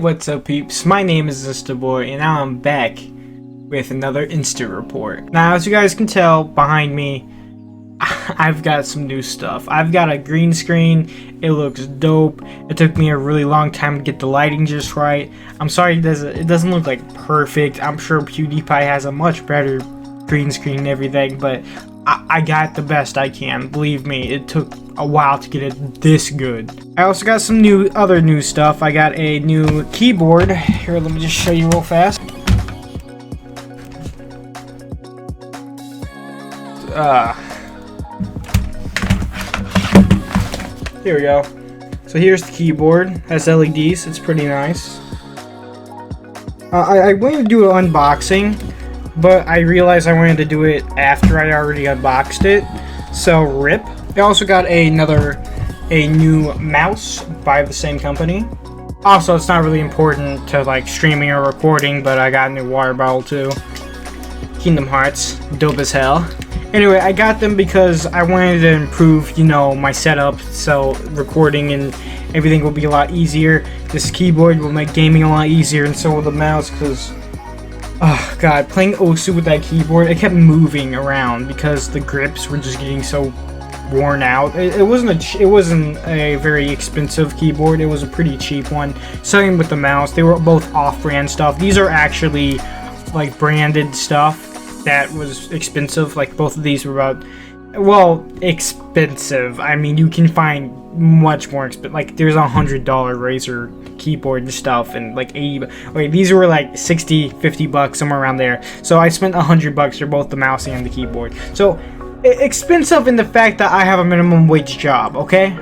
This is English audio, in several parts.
what's up peeps, my name is Boie and now I'm back with another Insta report. Now as you guys can tell behind me, I've got some new stuff. I've got a green screen, it looks dope. It took me a really long time to get the lighting just right. I'm sorry it doesn't look like perfect. I'm sure PewDiePie has a much better green screen and everything, but I got the best I can. Believe me, it took a while to get it this good. I also got some other new stuff. I got a new keyboard. Here, let me just show you real fast. Here we go. So here's the keyboard. Has LEDs. It's pretty nice. I wanted to do an unboxing, but I realized I wanted to do it after I already unboxed it, so rip. I also got a new mouse by the same company. Also, it's not really important to like streaming or recording, but I got a new water bottle too. Kingdom Hearts, dope as hell. Anyway, I got them because I wanted to improve, my setup, so recording and everything will be a lot easier. This keyboard will make gaming a lot easier, and so will the mouse, because oh god, playing Osu with that keyboard, it kept moving around because the grips were just getting so worn out. It wasn't a very expensive keyboard. It was a pretty cheap one. Same with the mouse. They were both off-brand stuff. These are actually like branded stuff that was expensive. Like both of these were about, well, expensive. I mean, you can find much more expensive. Like there's $100 Razer keyboard and stuff, and like 80. Wait, these were like $60-$50 somewhere around there. So I spent $100 for both the mouse and the keyboard. So expensive in the fact that I have a minimum wage job. Okay.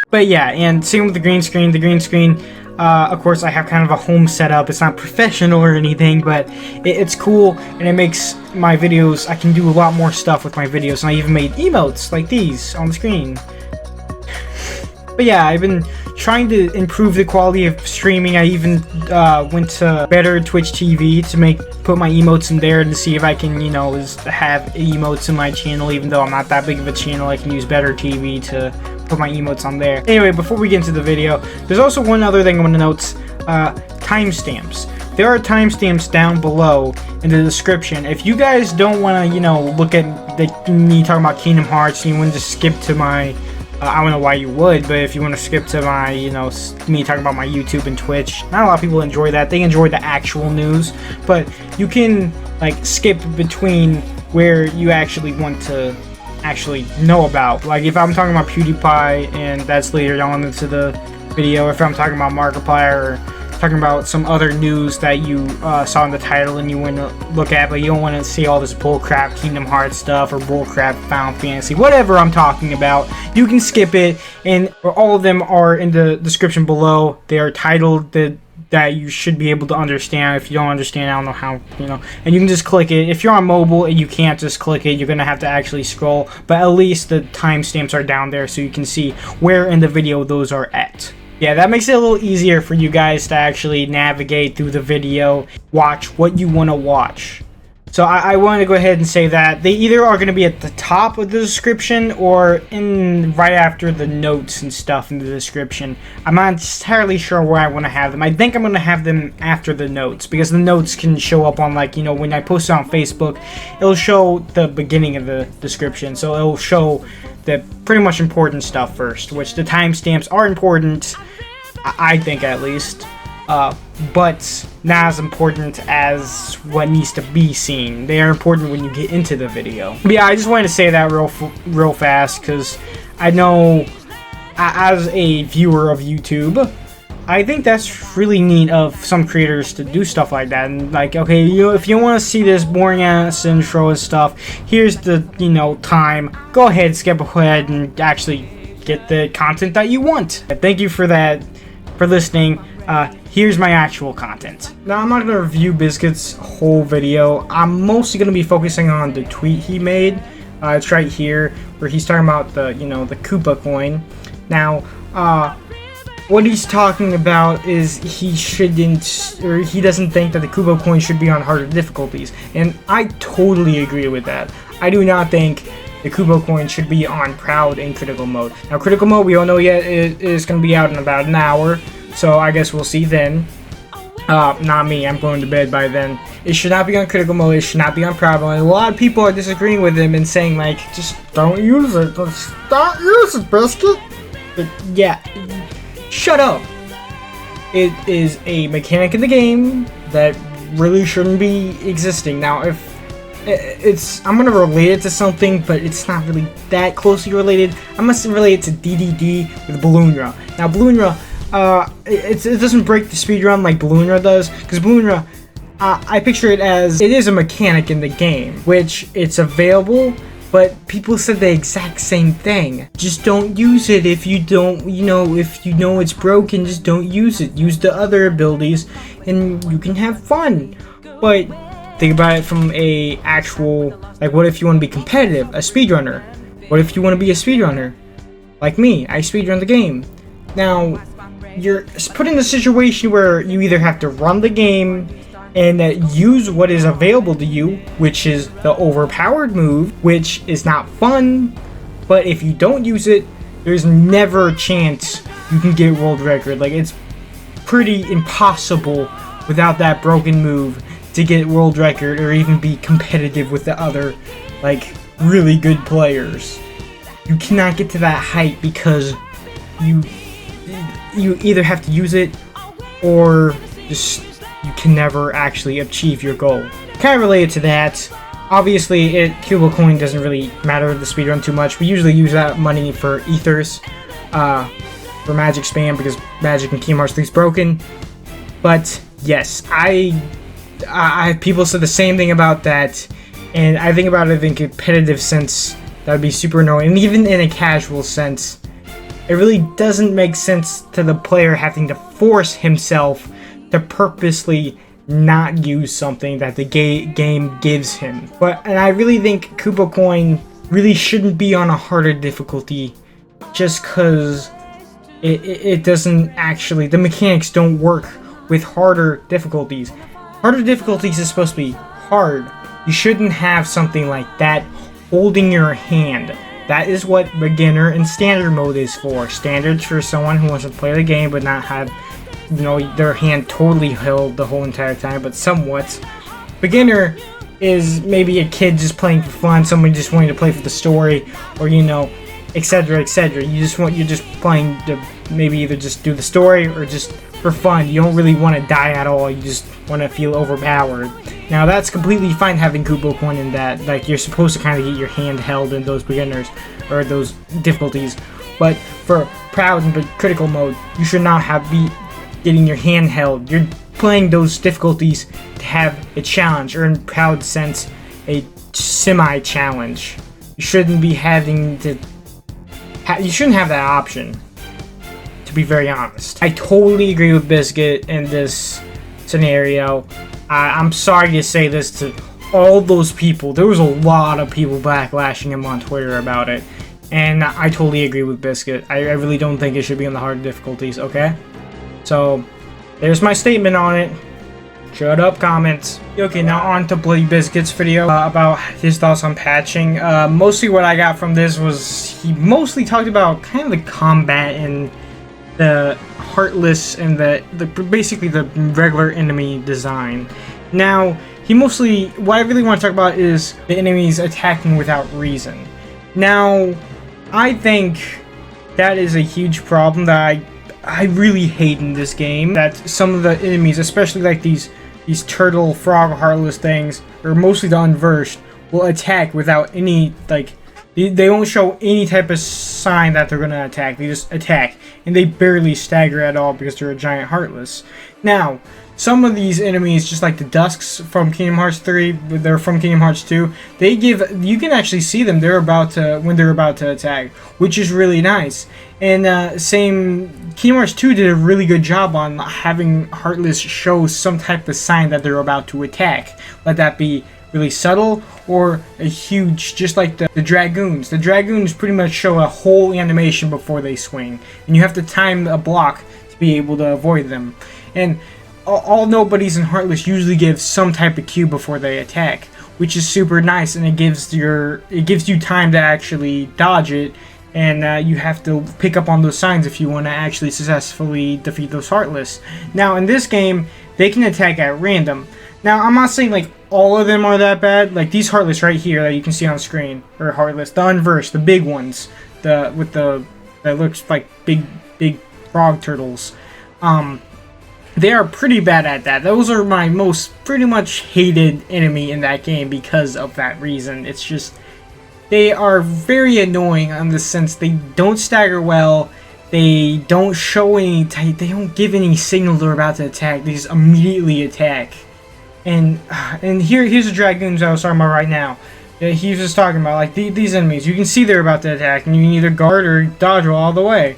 But yeah, and same with the green screen. The green screen, of course, I have kind of a home setup. It's not professional or anything, but it's cool, and it makes my videos, I can do a lot more stuff with my videos, and I even made emotes like these on the screen. But yeah, I've been trying to improve the quality of streaming. I even went to better Twitch TV to put my emotes in there to see if I can, have emotes in my channel. Even though I'm not that big of a channel, I can use better TV to put my emotes on there. Anyway, before we get into the video, there's also one other thing I want to note. Timestamps. There are timestamps down below in the description. If you guys don't want to, look at me talking about Kingdom Hearts, and you want to just skip to my I don't know why you would, but if you want to skip to my, me talking about my YouTube and Twitch, not a lot of people enjoy that. They enjoy the actual news, but you can like skip between where you actually want to actually know about. Like if I'm talking about PewDiePie and that's later on into the video, if I'm talking about Markiplier or talking about some other news that you saw in the title and you want to look at, but you don't want to see all this bullcrap Kingdom Hearts stuff or bullcrap Final Fantasy, whatever I'm talking about, you can skip it, and all of them are in the description below. They are titled that you should be able to understand. If you don't understand, I don't know how, and you can just click it. If you're on mobile and you can't just click it, you're gonna have to actually scroll, but at least the timestamps are down there so you can see where in the video those are at. Yeah, that makes it a little easier for you guys to actually navigate through the video, watch what you want to watch. So I want to go ahead and say that they either are going to be at the top of the description or right after the notes and stuff in the description. I'm not entirely sure where I want to have them. I think I'm going to have them after the notes, because the notes can show up on, like, when I post it on Facebook, it'll show the beginning of the description. So it'll show the pretty much important stuff first, which the timestamps are important, I think at least. But not as important as what needs to be seen. They are important when you get into the video. But yeah, I just wanted to say that real fast, because I know as a viewer of YouTube, I think that's really neat of some creators to do stuff like that. And like, okay, if you want to see this boring ass intro and stuff, here's the time. Go ahead, skip ahead, and actually get the content that you want. Thank you for that, for listening. Here's my actual content. Now, I'm not going to review Bizkit's whole video. I'm mostly going to be focusing on the tweet he made. It's right here, where he's talking about the, the Kupo coin. Now, what he's talking about is he doesn't think that the Kupo coin should be on harder difficulties. And I totally agree with that. I do not think the Kupo coin should be on Proud and Critical Mode. Now, Critical Mode, we don't know yet, it is going to be out in about an hour, so I guess we'll see then. Not me, I'm going to bed by then. It should not be on Critical Mode, it should not be on Proud Mode. A lot of people are disagreeing with him and saying, like, just don't use it. Just don't use it, Biscuit. But, yeah, shut up. It is a mechanic in the game that really shouldn't be existing. Now, if I'm gonna relate it to something, but it's not really that closely related. I must relate it to DDD with Bl00dy. Now, Bl00dy, it doesn't break the speedrun like Bl00dy does, because Bl00dy, I picture it as it is a mechanic in the game, which it's available, but people said the exact same thing. Just don't use it if you don't, if you know it's broken, just don't use it. Use the other abilities and you can have fun. But think about it from a actual, like, what if you want to be competitive, a speedrunner? What if you want to be a speedrunner? Like me, I speedrun the game. Now, you're put in a situation where you either have to run the game and use what is available to you, which is the overpowered move, which is not fun, but if you don't use it, there's never a chance you can get world record. Like, it's pretty impossible without that broken move to get world record or even be competitive with the other, like, really good players. You cannot get to that height because you either have to use it or just you can never actually achieve your goal. Kind of related to that, obviously Kupo coin doesn't really matter the speedrun too much. We usually use that money for ethers, for magic spam, because magic in Kingdom Hearts 3 is broken. But yes, people said the same thing about that, and I think about it in a competitive sense, that would be super annoying, and even in a casual sense, it really doesn't make sense to the player having to force himself to purposely not use something that the game gives him. And I really think Kupo coin really shouldn't be on a harder difficulty, just because it doesn't actually, the mechanics don't work with harder difficulties. Harder difficulties is supposed to be hard. You shouldn't have something like that holding your hand. That is what beginner and standard mode is for. Standard's for someone who wants to play the game but not have, their hand totally held the whole entire time, but somewhat. Beginner is maybe a kid just playing for fun, someone just wanting to play for the story, or etc, etc. You're just playing to maybe either just do the story or just for fun. You don't really want to die at all, you just want to feel overpowered. Now, that's completely fine having Kupo coin in that, like, you're supposed to kind of get your hand held in those beginners or those difficulties, but for Proud and Critical Mode, you should not be getting your hand held. You're playing those difficulties to have a challenge, or in Proud sense, a semi-challenge. You shouldn't be having to, you shouldn't have that option, to be very honest. I totally agree with Biscuit in this scenario. I'm sorry to say this to all those people. There was a lot of people backlashing him on Twitter about it, and I totally agree with Biscuit. I really don't think it should be on the hard difficulties, okay? So, there's my statement on it. Shut up, comments. Okay, now on to Bl00dyBizkit's video about his thoughts on patching. Mostly what I got from this was he mostly talked about kind of the combat and the heartless and basically the regular enemy design. Now, what I really want to talk about is the enemies attacking without reason. Now, I think that is a huge problem that I really hate in this game, that some of the enemies, especially like these turtle, frog, heartless things, or mostly the unversed, will attack without any, like, they won't show any type of sign that they're gonna attack. They just attack, and they barely stagger at all because they're a giant heartless. Now, some of these enemies, just like the Dusks from Kingdom Hearts 3, they're from Kingdom Hearts 2, you can actually see them when they're about to attack, which is really nice. And Kingdom Hearts 2 did a really good job on having Heartless show some type of sign that they're about to attack. Let that be really subtle or a huge, just like the Dragoons. The Dragoons pretty much show a whole animation before they swing, and you have to time a block to be able to avoid them. And all nobodies in Heartless usually give some type of cue before they attack, which is super nice, and it gives you time to actually dodge it, and you have to pick up on those signs if you want to actually successfully defeat those Heartless. Now in this game, they can attack at random. Now I'm not saying like all of them are that bad. Like these Heartless right here that you can see on screen, or Heartless, the unversed, the big ones, that looks like big frog turtles. They are pretty bad at that. Those are my pretty much hated enemy in that game because of that reason. It's just, they are very annoying in the sense they don't stagger well, they don't show any type, they don't give any signal they're about to attack, they just immediately attack. And here's the Dragoons I was talking about right now. He was just talking about, like, these enemies. You can see they're about to attack, and you can either guard or dodge all the way.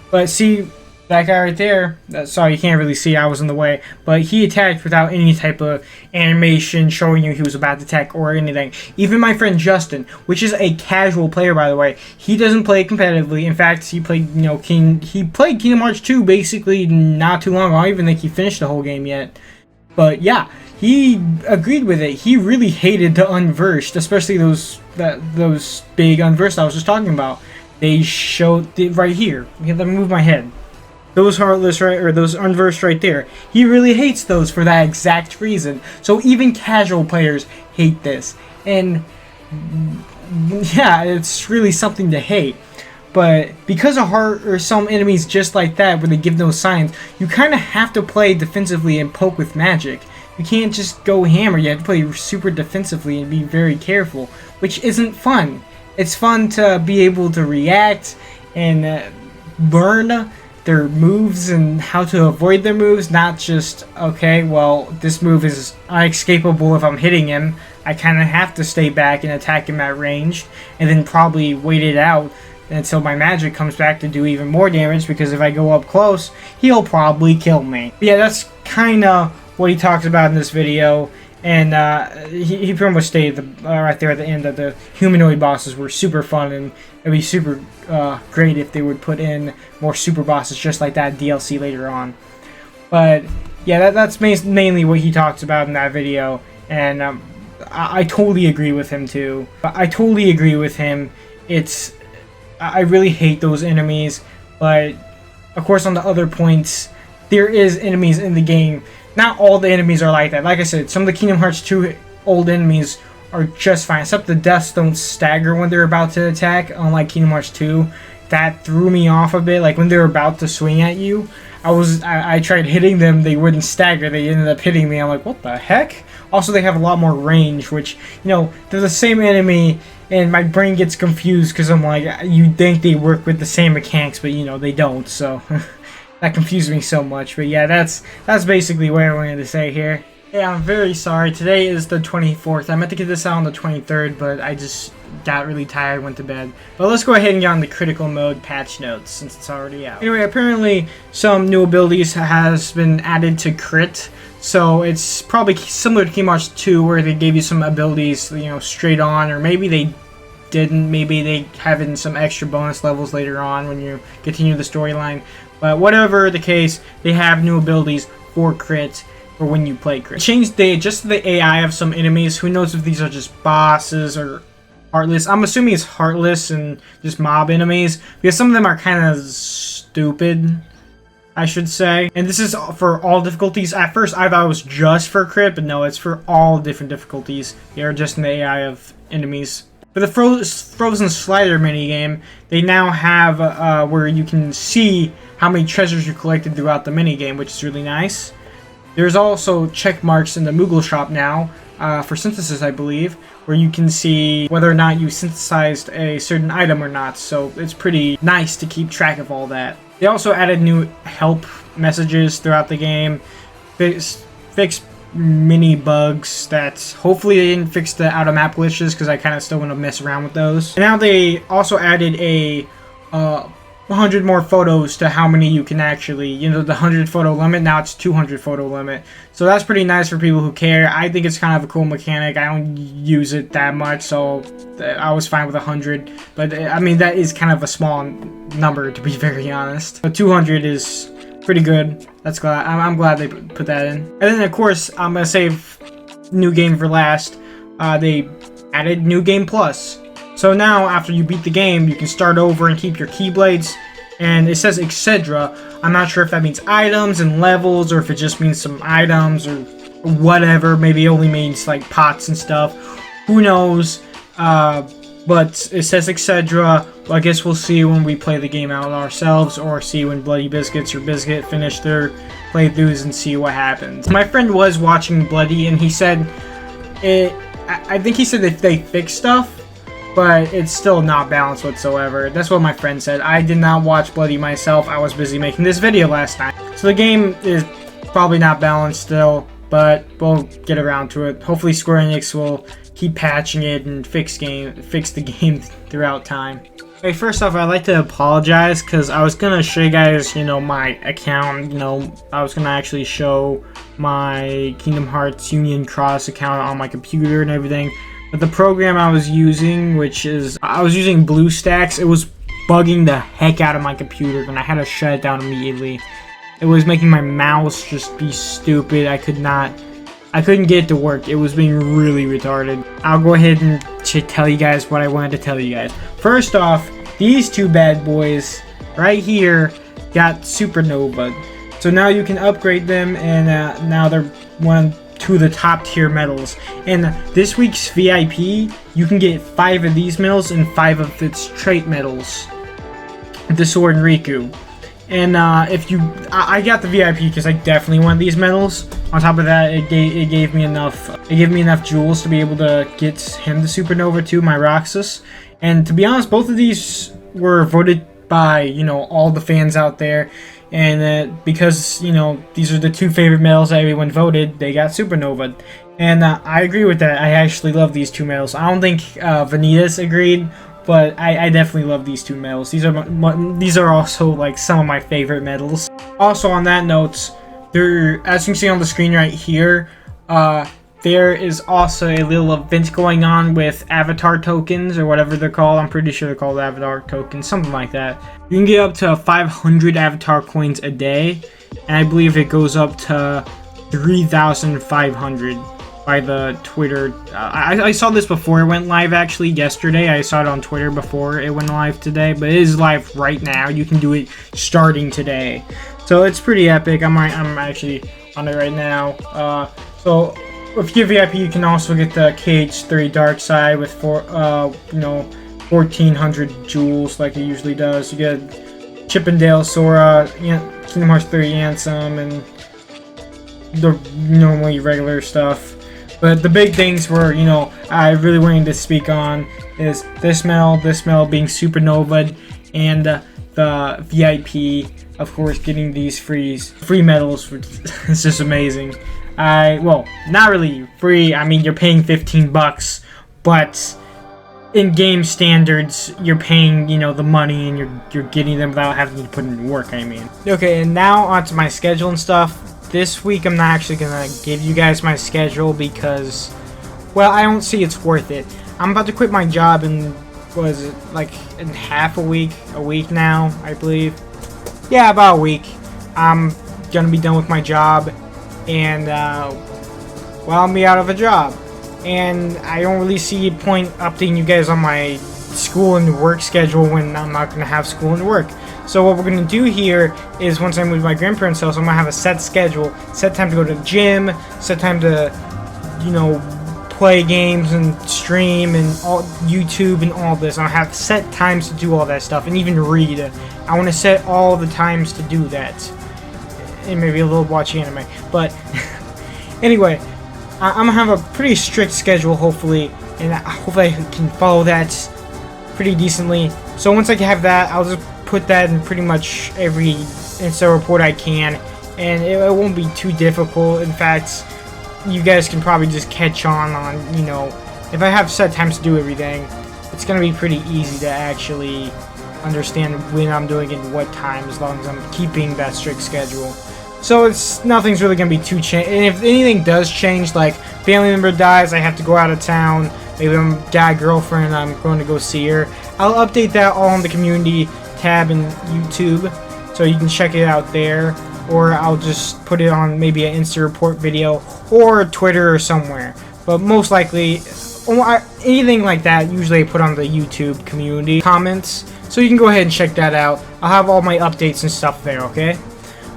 But see, that guy right there, sorry, you can't really see, I was in the way, but he attacked without any type of animation showing you he was about to attack or anything. Even my friend Justin, which is a casual player, by the way, he doesn't play competitively. In fact, he played, he played Kingdom Hearts 2 basically not too long ago. I don't even think he finished the whole game yet. But yeah, he agreed with it. He really hated the unversed, especially those big unversed I was just talking about. They showed it right here. Okay, let me move my head. Those Heartless, right, or those unversed right there. He really hates those for that exact reason. So even casual players hate this. And yeah, it's really something to hate. But because of some enemies just like that, where they give no signs, you kind of have to play defensively and poke with magic. You can't just go hammer. You have to play super defensively and be very careful, which isn't fun. It's fun to be able to react and learn their moves and how to avoid their moves, not just, okay, well, this move is unescapable if I'm hitting him. I kind of have to stay back and attack him at range, and then probably wait it out until my magic comes back to do even more damage, because if I go up close, he'll probably kill me. But yeah, that's kind of what he talks about in this video. And he pretty much stated right there at the end that the humanoid bosses were super fun, and it'd be super great if they would put in more super bosses just like that DLC later on. But yeah, that's mainly what he talks about in that video, and I totally agree with him too. I totally agree with him. I really hate those enemies, but of course on the other points, there is enemies in the game. Not all the enemies are like that. Like I said, some of the Kingdom Hearts 2 old enemies are just fine, except the deaths don't stagger when they're about to attack, unlike Kingdom Hearts 2. That threw me off a bit. Like when they're about to swing at you, I tried hitting them, they wouldn't stagger, they ended up hitting me. I'm like, what the heck? Also, they have a lot more range, which, they're the same enemy, and my brain gets confused because I'm like, you'd think they work with the same mechanics, but they don't, so that confused me so much. But yeah, that's basically what I wanted to say here. Yeah, I'm very sorry. Today is the 24th. I meant to get this out on the 23rd, but I just got really tired, went to bed. But let's go ahead and get on the critical mode patch notes since it's already out. Anyway, apparently some new abilities has been added to crit. So it's probably similar to Kingdom Hearts 2, where they gave you some abilities, straight on, or maybe they didn't. Maybe they have in some extra bonus levels later on when you continue the storyline. But whatever the case, they have new abilities for crit, or when you play crit. They adjusted the AI of some enemies. Who knows if these are just bosses or Heartless. I'm assuming it's Heartless and just mob enemies, because some of them are kind of stupid, I should say. And this is for all difficulties. At first I thought it was just for crit, but no, it's for all different difficulties. They are just in the AI of enemies. For the Frozen Slider minigame, they now have where you can see how many treasures you collected throughout the minigame, which is really nice. There's also check marks in the Moogle shop now, for synthesis, I believe, where you can see whether or not you synthesized a certain item or not, so it's pretty nice to keep track of all that. They also added new help messages throughout the game, fixed mini bugs that hopefully they didn't fix the out of map glitches, because I kind of still want to mess around with those. And now they also added a 100 more photos to how many you can actually, the 100 photo limit, now it's 200 photo limit. So that's pretty nice for people who care. I think it's kind of a cool mechanic. I don't use it that much, so I was fine with 100. But I mean, that is kind of a small number, to be very honest. But 200 is pretty good. I'm glad they put that in. And then of course, I'm gonna save new game for last. they added New Game Plus. So now, after you beat the game, you can start over and keep your Keyblades. And it says etc. I'm not sure if that means items and levels, or if it just means some items or whatever. Maybe it only means like pots and stuff. Who knows? But it says etc. Well, I guess we'll see when we play the game out ourselves, or see when Bl00dyBizkitz or Bizkit finish their playthroughs and see what happens. My friend was watching Bloody, and he said I think he said that they fixed stuff, but it's still not balanced whatsoever. That's what my friend said. I did not watch Bloody myself. I was busy making this video last night. So the game is probably not balanced still, but we'll get around to it. Hopefully Square Enix will keep patching it and fix the game throughout time. Okay, first off, I'd like to apologize because I was gonna show you guys, my account. I was gonna actually show my Kingdom Hearts Union Cross account on my computer and everything. But the program I was using, I was using BlueStacks, it was bugging the heck out of my computer, and I had to shut it down immediately. It was making my mouse just be stupid. I couldn't get it to work. It was being really retarded. I'll go ahead and tell you guys what I wanted to tell you guys. First off, these two bad boys right here got Supernova. So now you can upgrade them, and now they're two of the top tier medals. And this week's VIP, you can get 5 of these medals and 5 of its trait medals, the Sword and Riku. And I got the VIP because I definitely want these medals. On top of that, it gave me enough jewels to be able to get him the Supernova too, my Roxas. And to be honest, both of these were voted by all the fans out there. And because, these are the 2 favorite medals that everyone voted, they got Supernova. And I agree with that. I actually love these 2 medals. I don't think Vanitas agreed, but I definitely love these 2 medals. These are also like some of my favorite medals. Also on that note, as you can see on the screen right here, there is also a little event going on with avatar tokens, or whatever they're called. I'm pretty sure they're called avatar tokens, something like that. You can get up to 500 avatar coins a day, and I believe it goes up to 3,500 by the Twitter. I saw this before it went live, actually, yesterday. I saw it on Twitter before it went live today, but it is live right now. You can do it starting today. So it's pretty epic. I'm actually on it right now. So if you get VIP, you can also get the KH3 Dark Side with 1,400 jewels, like it usually does. You get Chippendale Sora, Kingdom Hearts 3 Ansem, and the normally regular stuff. But the big things were, I really wanted to speak on is this medal being Supernova, and the VIP, of course, getting these free medals, which is just amazing. Well, not really free. I mean, you're paying $15, but in game standards, you're paying, the money, and you're getting them without having to put in work. I mean. Okay, and now onto my schedule and stuff. This week, I'm not actually gonna give you guys my schedule because, well, I don't see it's worth it. I'm about to quit my job in, was it like in half a week now, I believe. Yeah, about a week. I'm gonna be done with my job. And well, I'll be out of a job, and I don't really see a point updating you guys on my school and work schedule when I'm not going to have school and work. So what we're going to do here is, once I move to my grandparents' house, I'm going to have a set schedule, set time to go to the gym, set time to play games and stream and all YouTube and all this. I'll have set times to do all that stuff, and even read. I want to set all the times to do that. And maybe a little watch anime, but anyway, I'm gonna have a pretty strict schedule, hopefully, and hopefully I can follow that pretty decently. So once I have that, I'll just put that in pretty much every Insta report I can, and it won't be too difficult. In fact, you guys can probably just catch on, if I have set times to do everything, it's gonna be pretty easy to actually understand when I'm doing it and what time, as long as I'm keeping that strict schedule. So nothing's really gonna be too changed. And if anything does change, like family member dies, I have to go out of town, maybe I'm got a girlfriend, I'm going to go see her, I'll update that all on the community tab in YouTube, so you can check it out there, or I'll just put it on maybe an Insta report video or Twitter or somewhere. But most likely anything like that, usually I put on the YouTube community comments. So you can go ahead and check that out. I'll have all my updates and stuff there, okay?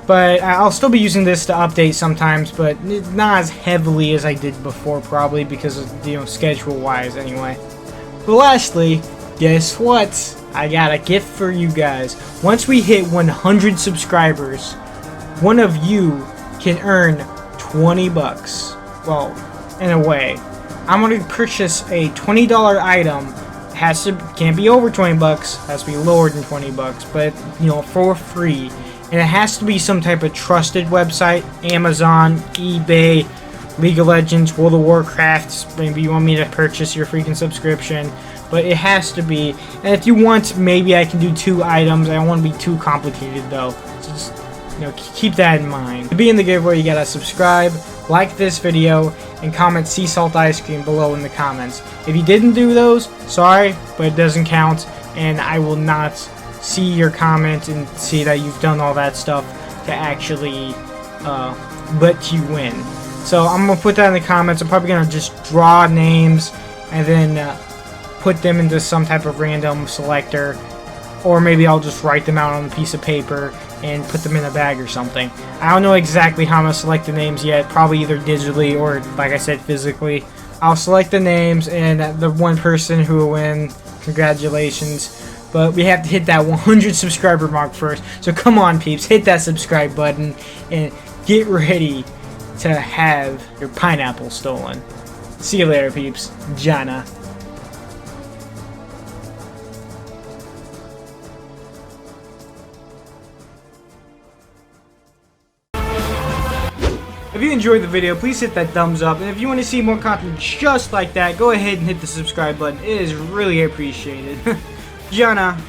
But I'll still be using this to update sometimes, but not as heavily as I did before, probably because of, you know, schedule-wise anyway. But lastly, guess what? I got a gift for you guys. Once we hit 100 subscribers, one of you can earn 20 bucks. Well, in a way. I'm going to purchase a $20 item. Can't be over 20 bucks, has to be lower than 20 bucks, but you know, for free. And it has to be some type of trusted website, Amazon, eBay, League of Legends, World of Warcraft. Maybe you want me to purchase your freaking subscription, but it has to be. And if you want, maybe I can do 2 items. I don't want to be too complicated though. So just, you know, keep that in mind. To be in the giveaway, you gotta subscribe, like this video, and comment "Sea Salt Ice Cream" below in the comments. If you didn't do those, sorry, but it doesn't count, and I will not see your comment and see that you've done all that stuff to actually let you win. So I'm gonna put that in the comments. I'm probably gonna just draw names and then put them into some type of random selector, or maybe I'll just write them out on a piece of paper and put them in a bag or something. I don't know exactly how I'm gonna select the names yet. Probably either digitally or, like I said, physically. I'll select the names, and the one person who will win, congratulations. But we have to hit that 100 subscriber mark first. So come on, peeps, hit that subscribe button and get ready to have your pineapple stolen. See you later, peeps. Jana. If you enjoyed the video, please hit that thumbs up, and if you want to see more content just like that, go ahead and hit the subscribe button. It is really appreciated. Jana.